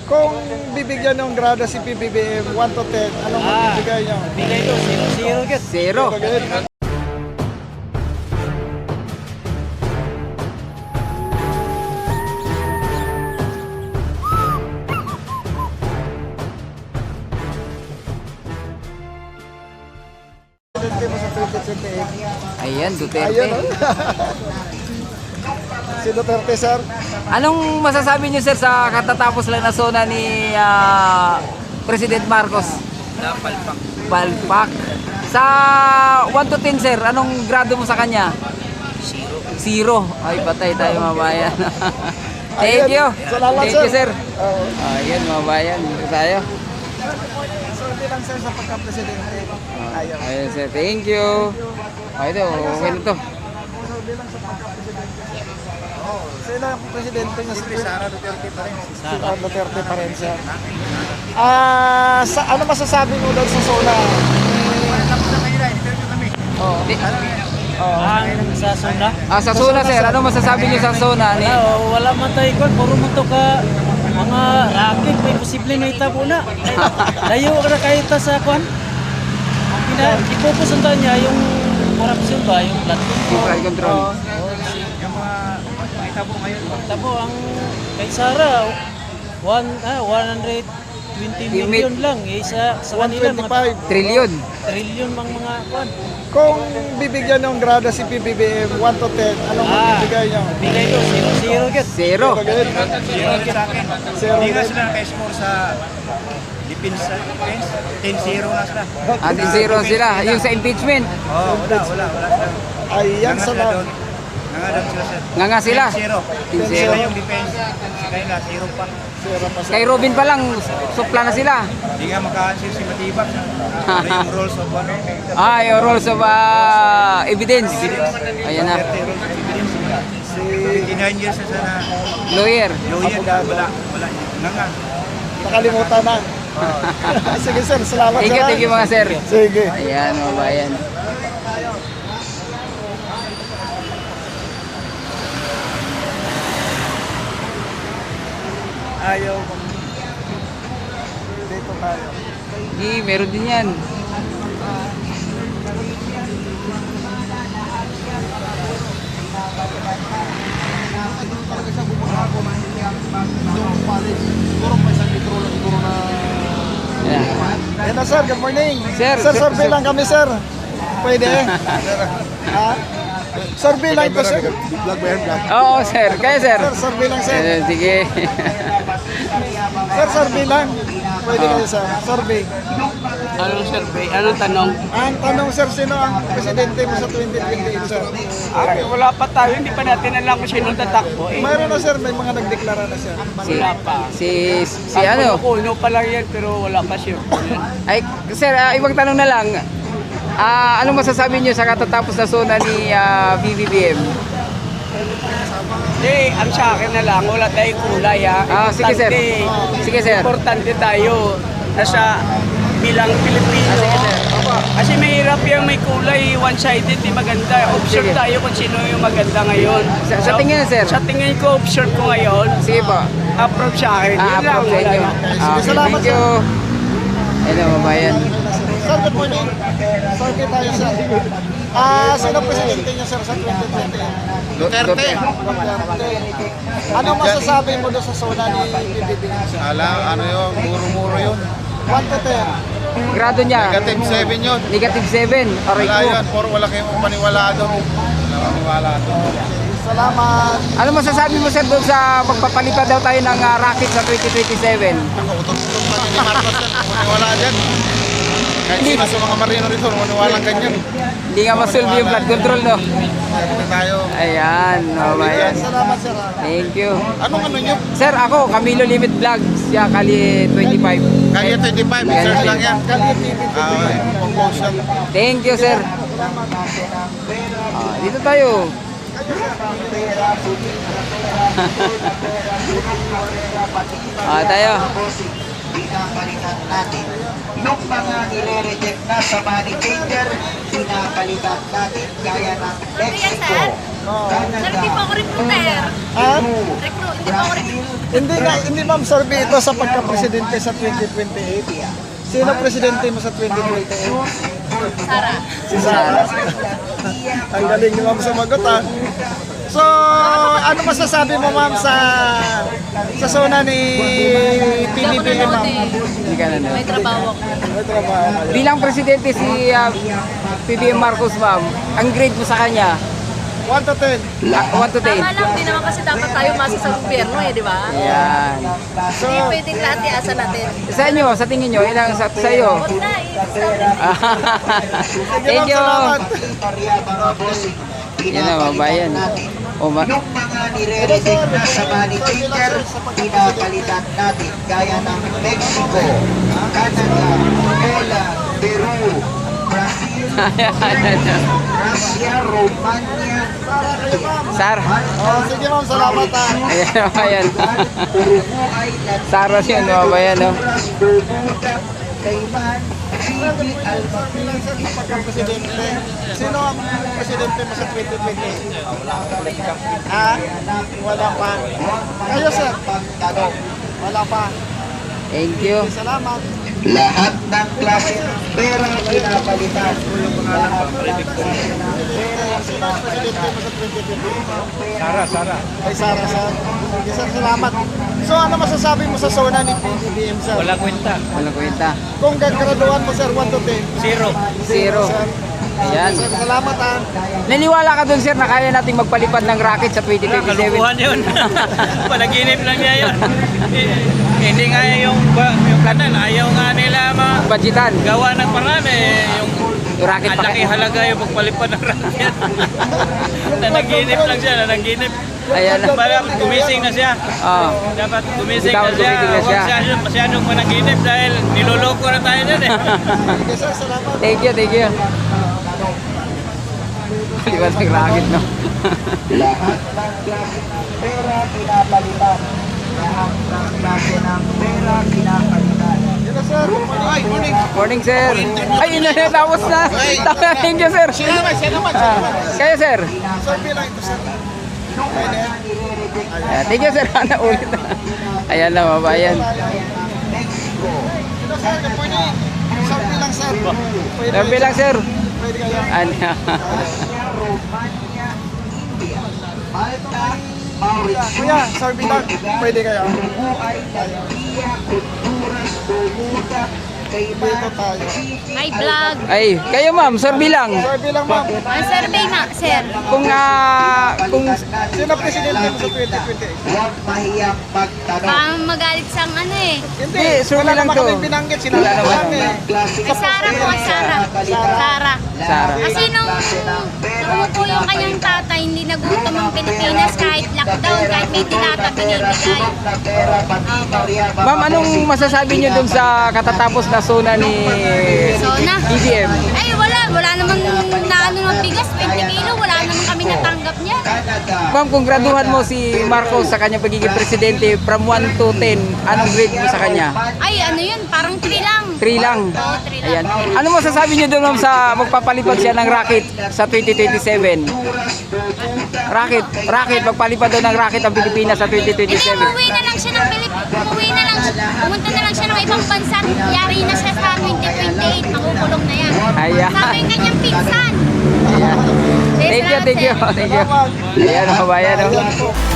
Kung bibigyan ng grado si PBBM 1 to 10, anong magbibigay niyo? Bigay ko, zero get. Zero. Presidente mo sa 2028. Ayan, Duterte. Ayun, oh. Si Duterte, sir. Anong masasabi niyo, sir, sa katatapos lang na zona ni President Marcos? Napalpak. Palpak. Sa 1 to 10, sir, anong grado mo sa kanya? Zero. Zero. Ay, patay tayo, mabayan. Thank you. Salamat, Thank you, sir. Oo. Ayan, mabayan. Dito tayo. Sorry lang, sir, sa pagka-presidente. Ayun. Ayan, sir. Thank you. Ay, ito. Okay na to. Sorry lang sa pagka-presidente. Sino yung presidente niya? Si Sara Duterte pa rin. Si Sara Duterte pa rin, sir. Ano masasabi mo daw sa zona? Oo. Sa zona? Sa zona, sir. Ano masasabi niyo sa zona? Ni? Wala man tayo kon, puro man to ka mga racket, may posible na itabo na. Layo ka na kahit sa kwan. Ipupusundan niya yung corruption ba, yung blood Flood control. yung mga itabo ngayon. Itabo ang kay Sara, 120 million lang. Sa kanila, mga 125. Trillion. trillion mga kwan. Kung bibigyan ng grado si PBBM 1 to 10, anong magbibigay niyo? Bigay ko, zero get. Zero. Zero get sa akin. Zero Hindi nga din. sila naka-score sa defense, 10-0 na sila. Zero sila. Yung sa impeachment. Wala sila. Ayan, Nanga sila salamat. doon. Nangadam sila sir. Nga sila. 10-0. 10-0. Sila yung defense. Si Kayla, 0 pa. Zero pa, sir. Kay Robin pa lang, supla na sila. Hindi nga maka-answer si Matibak. Ano yung rules of ano? Yung rules of evidence. Ayan na. 30 rules of evidence. 29 years na sana. Lawyer. Lawyer na. Wala. Nanga. Nakalimutan na. Sige, sir. Salamat, Thank you mga sir. Sige. Ayan, mga bayan. Ayaw. Dito tayo. Di, meron din yan. Ayan. Yan na, sir. Good morning. Sir, survey lang kami, sir. Pwede? Ha? Survey lang ito, sir. Oo, sir. Kaya, sir. Sir, survey lang, sir. Sige. Sir, survey lang. Pwede kayo, sir. Survey. Anong survey? Anong tanong? Ang tanong, sir, sino ang presidente mo sa 2028, sir? Wala pa tayo, hindi pa natin alam kung sino tatakbo. Mayroon na, sir. May mga nagdeklara na, sir. Wala pa. Si ano? Kuno pa lang yan, pero wala pa siya. Ay, sir, ibang tanong na lang. Anong masasabi niyo sa katatapos na zona ni BBBM? Hindi, ang sa akin na lang, wala tayong kulay ha. Sige, sir. Sige, sir. Importante tayo nasa bilang Pilipino. Kasi mahirap yung may kulay, one-sided, di maganda. Observe Sige. tayo kung sino yung maganda ngayon. Sa tingin, sir? Sa tingin ko, observe ko ngayon, Sige po. approve sa akin. Yun lang, Approve sa wala inyo. na. Okay, Salamat, thank you. Hello, mabayan. Sir, good morning. Survey tayo, sir. Sino presidente niyo, sir, sa 2028? Duterte. Ano masasabi mo doon sa zona ni BBBM, sir? Ano yun? Muro-muro yun. 1 to 10. Grado niya? Negative 7 yun. Negative 7. Aray Wala ko. yun. Wala kayong paniwala doon. Wala paniwala doon. Salamat. Ano masasabi mo, sir, doon sa magpapalipad daw tayo ng racket sa 2027? Ako, utol-utol pa ni Marcos yan. Maniwala dyan. Kahit sino sa mga marino rito, maniwala ganyan. Hindi nga masolve yung flood control, no? Hindi tayo. Ayan, mabayan. Salamat, sir. Thank you. Anong ano nyo? Sir, ako, Camilo Limit Vlogs, siya, Kali 25. Kaya 25, research lang yan. Kali TV. Okay, compose yan. Thank you, sir. Dito tayo. Tayo. Pinapalitan natin. Yung mga nire-reject na sa money changer, pinapalitan natin gaya ng Mexico, Oo. Sir, hindi pa ako recruiter. Ha? Hindi pa ako recruiter. Hindi ma'am survey ito sa pagka-presidente sa 2028. Sino presidente mo sa 2028? Sara. Si Sara. Ang galing ni ma'am sumagot ha. So, ano masasabi mo ma'am sa zona ni PBBM ma'am? Hindi ka na. May trabaho ako. May trabaho kayo. Bilang presidente si PBM Marcos, ma'am, ang grade mo sa kanya, 1 to 10. 1 to 10. Tama lang, di naman kasi dapat tayo masa sa gobyerno di ba? Ayan. So, Hindi pwedeng lahat iasa natin. Sa inyo, sa tingin nyo, ilang sa iyo? Huwag na, Thank you. salamat. Yan na, mabayan. O, Yung mga nire-reject na sa money changer, pinapalitan natin gaya ng Mexico, Canada, Poland, Peru, Brazil, Russia, Romania, Sar. Oh, sige ma'am, salamat ha. Ayan, mabayan. Uruguay, Saros yun, mabayan, no? Bermuda, Cayman, Fiji, Bilang sa pagka-presidente, sino ang presidente mo sa 2028? Ha? Wala pa. Kayo sir? Wala pa. Thank you. Salamat. lahat ng klase ng pera pinapalitan. Lahat ng klase ng pera Sino ang presidente mo sa 2028? Sara. Ay, Sara, sir. Sige, sir, salamat. So, ano masasabi mo sa zona ni PBBM, sir? Wala kwenta. Walang kwenta. Kung gagraduan mo, sir, 1 to 10. Zero. Zero. Sir. Ayan. Sir, salamat, ha. Naniwala ka dun, sir, na kaya nating magpalipad ng rocket sa 2027? Kalukuhan yun. Panaginip lang niya yun. Hindi nga yung kanan, ayaw nga nila Budgetan. magawa ng paraan eh. Yung Yung rocket ang pa laki halaga yung pagpalipad ng rocket. Nanaginip lang siya, nanaginip. Ayan. Dapat gumising na siya. Oh. Dapat gumising Dapat na siya. gumising na siya. Huwag siya masyadong managinip dahil niloloko na tayo dyan eh. Sige, sir, salamat. Thank you, thank you. Palipad ng rocket, no? lahat ng klase ng pera pinapalitan. Lahat ng klase ng pera pinapalitan. Yun na, sir. Morning. Morning, sir. Ay, yun na, tapos na. Thank you, sir. Kayo, sir. Sir, bilang ito, sir. Pwede. Ayan, thank you, sir. Ulit. Ayan na, mabayan. Sino, sir? Pwede. Sir, bilang, sir. Pwede. Sir, bilang, sir. Pwede kayo. Ano? Romania, India, Malta, Mauritius, Kuya, sir, bilang. Pwede kayo. Uruguay, Latvia, Honduras, Bermuda, Dito Cayman, tayo. Ay, vlog. Ay, kayo, ma'am. Sir, bilang. Sir, bilang, ma'am. Ang survey nga, sir. Kung Sino presidente mo sa 2028? huwag mahiyang magtanong. Baka magalit sang ano eh. Hindi, sir, wala bilang naman to. kami binanggit. Sinabi Wala ko naman. lang eh. Klase Ay, Sara po, ay Sara. Sara. Sara. Kasi nung umupo yung kanyang tatay, hindi nagutom ang Pilipinas kahit lockdown, kahit may dilata binibigay. na pera pati Maria Ma'am, anong masasabi niyo dun sa katatapos na zona ni Zona? BBM? Ay, wala namang naano ng bigas, 20 kilo, wala namang kami natanggap niya. Ma'am, kung graduhan mo si Marcos sa kanyang pagiging presidente from 1 to 10, anong grade mo sa kanya? Ay, ano yun, parang 3 lang. 3 lang. Oo, 3 lang. Ayan. Ano masasabi niyo doon ma'am sa magpapalipad siya ng rocket sa 2027? Rocket, magpalipad daw ng rocket ang Pilipinas sa Hindi, 2027. umuwi na lang siya ng umuwi na lang siya, pumunta na lang siya ng ibang bansa, yari na siya sa 2028, makukulong na yan. Ayan. Sabi yung kanyang pinsan. Ayan. Yes, Thank you, salamat, thank you, sir. thank you. Ayan, kabayan. Oh.